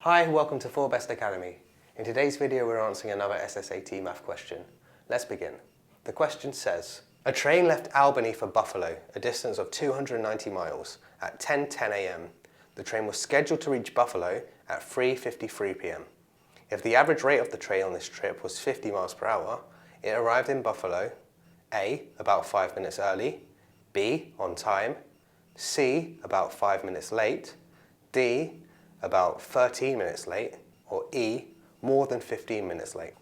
Hi, welcome to Forbest Academy. In today's video we're answering another SSAT Math question. Let's begin. The question says, a train left Albany for Buffalo, a distance of 290 miles, at 10:10 a.m. The train was scheduled to reach Buffalo at 3:53 p.m. If the average rate of the train on this trip was 50 miles per hour, it arrived in Buffalo A. about 5 minutes early, B. on time, C. about 5 minutes late, D. about 13 minutes late, or E. more than 15 minutes late.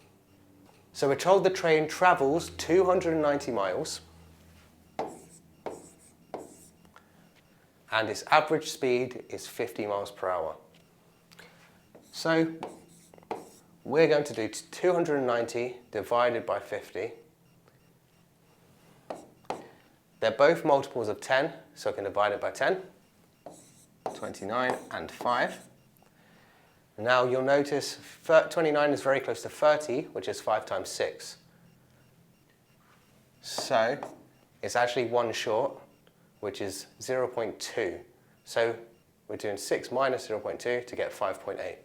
So we're told the train travels 290 miles and its average speed is 50 miles per hour. So we're going to do 290 divided by 50. They're both multiples of 10, so I can divide it by 10. 29 and 5. Now you'll notice 29 is very close to 30, which is 5 times 6. So it's actually 1 short, which is 0.2. So we're doing 6 minus 0.2 to get 5.8.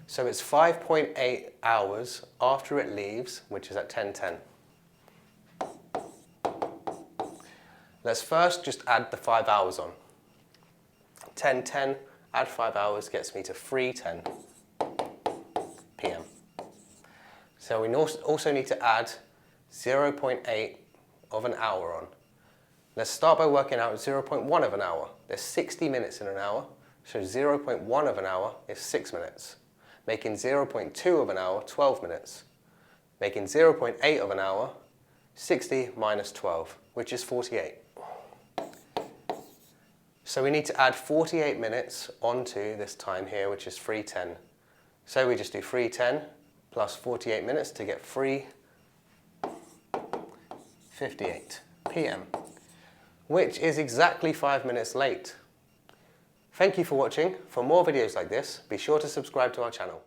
So it's 5.8 hours after it leaves, which is at 10:10. Let's first just add the 5 hours on. 10:10, add 5 hours gets me to 3:10 p.m. So we also need to add 0.8 of an hour on. Let's start by working out 0.1 of an hour. There's 60 minutes in an hour, so 0.1 of an hour is 6 minutes. Making 0.2 of an hour, 12 minutes. Making 0.8 of an hour, 60 minus 12, which is 48. So we need to add 48 minutes onto this time here, which is 3:10. So we just do 3:10 plus 48 minutes to get 3:58 p.m., which is exactly 5 minutes late. Thank you for watching. For more videos like this, be sure to subscribe to our channel.